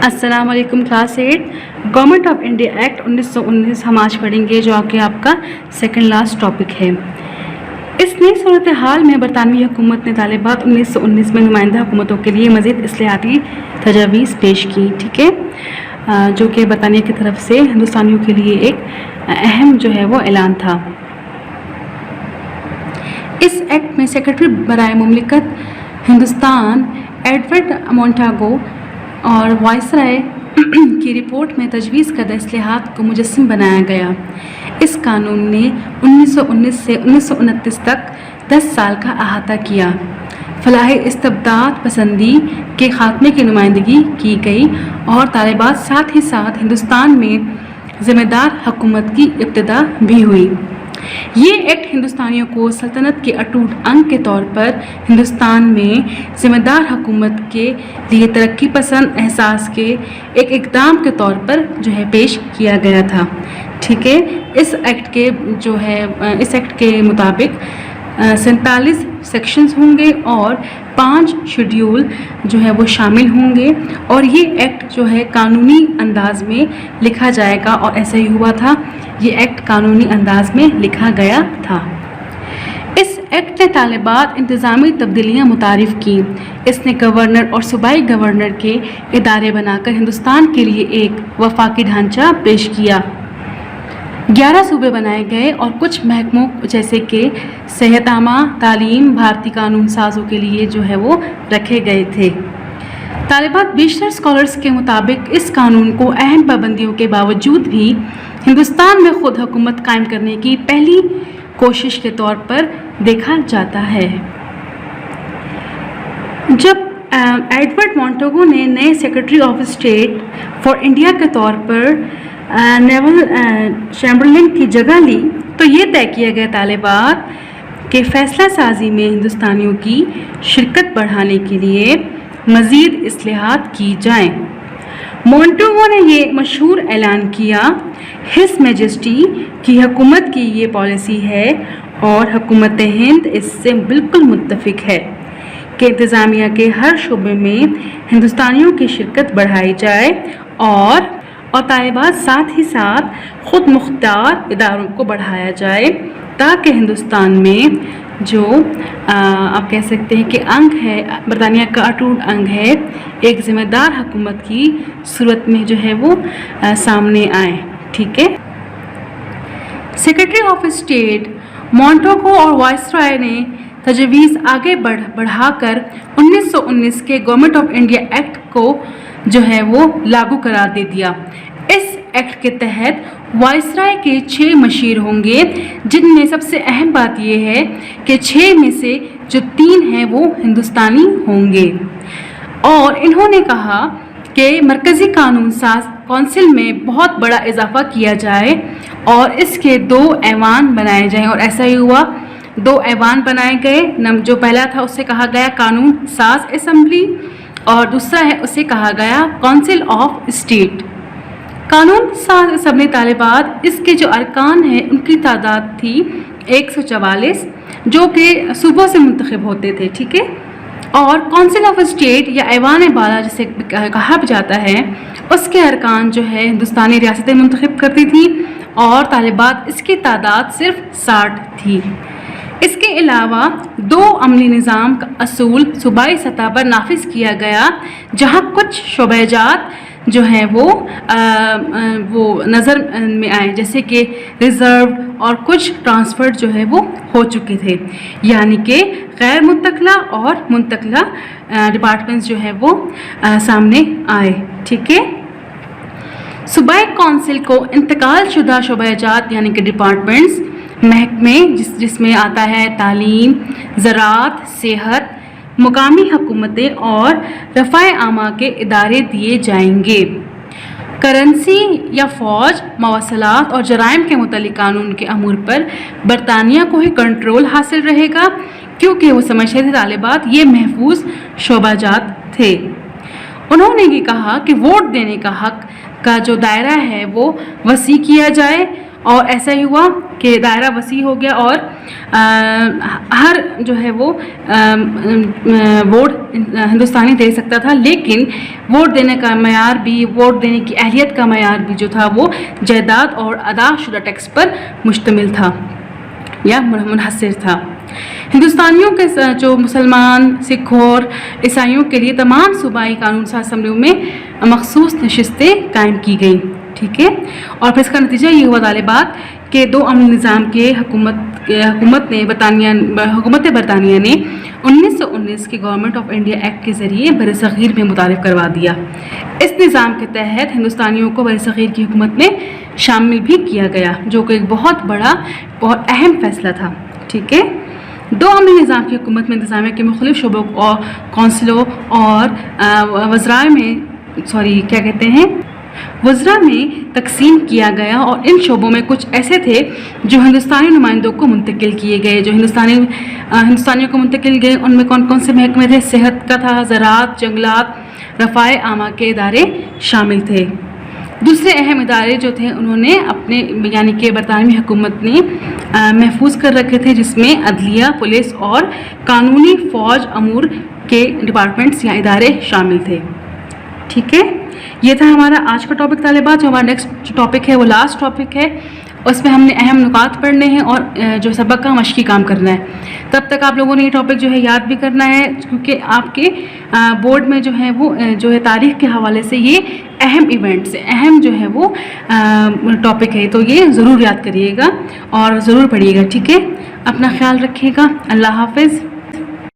السلام علیکم class 8 government of India act 1919 ہم آج پڑھیں گے جو کہ آپ کا سیکنڈ لاسٹ ٹاپک ہے۔ اس نئی صورتحال میں برطانوی حکومت نے طالبات 1919 میں نمائندہ حکومتوں کے لیے مزید اصلاحاتی تجاویز پیش کی، ٹھیک ہے، جو کہ برطانیہ کی طرف سے ہندوستانیوں کے لیے ایک اہم جو ہے وہ اعلان تھا۔ اس ایکٹ میں سیکرٹری برائے مملکت ہندوستان ایڈورڈ مونٹاگو اور وائسرائے کی رپورٹ میں تجویز کردہ اصلاحات کو مجسم بنایا گیا۔ اس قانون نے 1919 سے 1929 تک 10 سال کا احاطہ کیا۔ فلاح استبداد پسندی کے خاتمے کی نمائندگی کی گئی اور طالبات ساتھ ہی ساتھ ہندوستان میں ذمہ دار حکومت کی ابتدا بھی ہوئی۔ یہ ایکٹ ہندوستانیوں کو سلطنت کے اٹوٹ انگ کے طور پر ہندوستان میں ذمہ دار حکومت کے لیے ترقی پسند احساس کے ایک اقدام کے طور پر جو ہے پیش کیا گیا تھا، ٹھیک ہے۔ اس ایکٹ کے مطابق 47 سیکشنز ہوں گے اور 5 شیڈیول جو ہے وہ شامل ہوں گے، اور یہ ایکٹ جو ہے قانونی انداز میں لکھا جائے گا، اور ایسا ہی ہوا تھا، یہ ایکٹ قانونی انداز میں لکھا گیا تھا۔ اس ایکٹ نے طالبات انتظامی تبدیلیاں متعارف کی۔ اس نے گورنر اور صوبائی گورنر کے ادارے بنا کر ہندوستان کے لیے ایک وفاقی ڈھانچہ پیش کیا۔ 11 صوبے بنائے گئے اور کچھ محکموں جیسے کہ صحت عامہ، تعلیم، بھارتی قانون سازوں کے لیے جو ہے وہ رکھے گئے تھے۔ طالبات بیشتر اسکالرز کے مطابق اس قانون کو اہم پابندیوں کے باوجود بھی ہندوستان میں خود حکومت قائم کرنے کی پہلی کوشش کے طور پر دیکھا جاتا ہے۔ جب ایڈورڈ مونٹاگو نے نئے secretary of state for India کے طور پر نیول چیمبرلین کی جگہ لی تو یہ طے کیا گیا طالبات کے فیصلہ سازی میں ہندوستانیوں کی شرکت بڑھانے کے لیے مزید اصلاحات کی جائیں۔ مونٹاگو نے یہ مشہور اعلان کیا، ہز میجسٹی کی حکومت کی یہ پالیسی ہے اور حکومت ہند اس سے بالکل متفق ہے کہ انتظامیہ کے ہر شعبے میں ہندوستانیوں کی شرکت بڑھائی جائے اور طالبات ساتھ ہی ساتھ خود مختار اداروں کو بڑھایا جائے تاکہ ہندوستان میں جو آپ کہہ سکتے ہیں کہ انگ ہے، برطانیہ کا اٹوٹ انگ ہے، ایک ذمہ دار حکومت کی صورت میں جو ہے وہ سامنے آئے، ٹھیک ہے۔ سیکرٹری آف اسٹیٹ مونٹاگو اور وائسرائے نے تجویز آگے بڑھا کر 1919 کے گورنمنٹ آف انڈیا ایکٹ کو جو ہے وہ لاگو قرار دے دیا۔ اس ایکٹ کے تحت وائسرائے کے 6 مشیر ہوں گے، جن میں سب سے اہم بات یہ ہے کہ 6 میں سے جو 3 ہیں وہ ہندوستانی ہوں گے، اور انہوں نے کہا کہ مرکزی قانون ساز کونسل میں بہت بڑا اضافہ کیا جائے اور اس کے 2 ایوان بنائے جائیں، اور ایسا ہی ہوا، 2 ایوان بنائے گئے۔ جو پہلا تھا اسے کہا گیا قانون ساز اسمبلی اور دوسرا ہے اسے کہا گیا کونسل آف اسٹیٹ۔ قانون ساز اسمبلی طالبات اس کے جو ارکان ہیں ان کی تعداد تھی 144 جو کہ صوبوں سے منتخب ہوتے تھے، ٹھیک ہے، اور کونسل آف اسٹیٹ یا ایوان بالا جسے کہا جاتا ہے اس کے ارکان جو ہے ہندوستانی ریاستیں منتخب کرتی تھیں، اور طالبات اس کی تعداد صرف 60 تھی۔ اس کے علاوہ 2 عملی نظام کا اصول صوبائی سطح پر نافذ کیا گیا، جہاں کچھ شعبہ جات جو ہیں وہ نظر میں آئے، جیسے کہ ریزرو اور کچھ ٹرانسفر جو ہے وہ ہو چکے تھے، یعنی کہ غیر منتقلہ اور منتقلہ ڈپارٹمنٹس جو ہے وہ سامنے آئے، ٹھیک ہے۔ صوبائی کونسل کو انتقال شدہ شعبہ جات یعنی کہ ڈپارٹمنٹس، محکمے جس میں آتا ہے تعلیم، زراعت، صحت، مقامی حکومتیں اور رفع عامہ کے ادارے دیے جائیں گے۔ کرنسی یا فوج، مواصلات اور جرائم کے متعلق قانون کے امور پر برطانیہ کو ہی کنٹرول حاصل رہے گا، کیونکہ وہ سمجھتے تھے طالبات یہ محفوظ شعبہ جات تھے۔ انہوں نے یہ کہا کہ ووٹ دینے کا حق کا جو دائرہ ہے وہ وسیع کیا جائے اور ایسا ہی ہوا کہ دائرہ وسیع ہو گیا اور ہر جو ہے وہ ووٹ ہندوستانی دے سکتا تھا، لیکن ووٹ دینے کا معیار بھی، ووٹ دینے کی اہلیت کا معیار بھی جو تھا وہ جائیداد اور ادا شدہ ٹیکس پر مشتمل تھا یا منحصر تھا۔ ہندوستانیوں کے جو مسلمان، سکھ اور عیسائیوں کے لیے تمام صوبائی قانون ساز اسمبلیوں میں مخصوص نشستیں قائم کی گئیں، ٹھیک ہے۔ اور پھر اس کا نتیجہ یہ ہوا طالبات کہ دو عملی نظام کے حکومت برطانیہ نے 1919 کے گورنمنٹ آف انڈیا ایکٹ کے ذریعے برصغیر میں متعارف کروا دیا۔ اس نظام کے تحت ہندوستانیوں کو برصغیر کی حکومت میں شامل بھی کیا گیا، جو کہ ایک بہت بڑا، بہت اہم فیصلہ تھا، ٹھیک ہے۔ دو عملی نظام کی حکومت میں انتظامیہ کے مختلف شعبوں اور کونسلوں اور وزراء میں تقسیم کیا گیا، اور ان شعبوں میں کچھ ایسے تھے جو ہندوستانی نمائندوں کو منتقل کیے گئے، جو ہندوستانیوں کو منتقل گئے۔ ان میں کون کون سے محکمے تھے؟ صحت کا تھا، زراعت، جنگلات، رفاع عامہ کے ادارے شامل تھے۔ دوسرے اہم ادارے جو تھے انہوں نے اپنے یعنی کہ برطانوی حکومت نے محفوظ کر رکھے تھے، جس میں عدلیہ، پولیس اور قانونی فوج امور کے ڈپارٹمنٹس یا ادارے شامل تھے، ٹھیک ہے۔ یہ تھا ہمارا آج کا ٹاپک طالبات۔ جو ہمارا نیکسٹ جو ٹاپک ہے وہ لاسٹ ٹاپک ہے، اس میں ہم نے اہم نکات پڑھنے ہیں اور جو سبق کا مشقی کام کرنا ہے۔ تب تک آپ لوگوں نے یہ ٹاپک جو ہے یاد بھی کرنا ہے، کیونکہ آپ کے بورڈ میں جو ہے وہ جو ہے تاریخ کے حوالے سے یہ اہم ایونٹ سے اہم جو ہے وہ ٹاپک ہے، تو یہ ضرور یاد کریے گا اور ضرور پڑھیے گا، ٹھیک ہے۔ اپنا خیال رکھیے گا۔ اللہ حافظ۔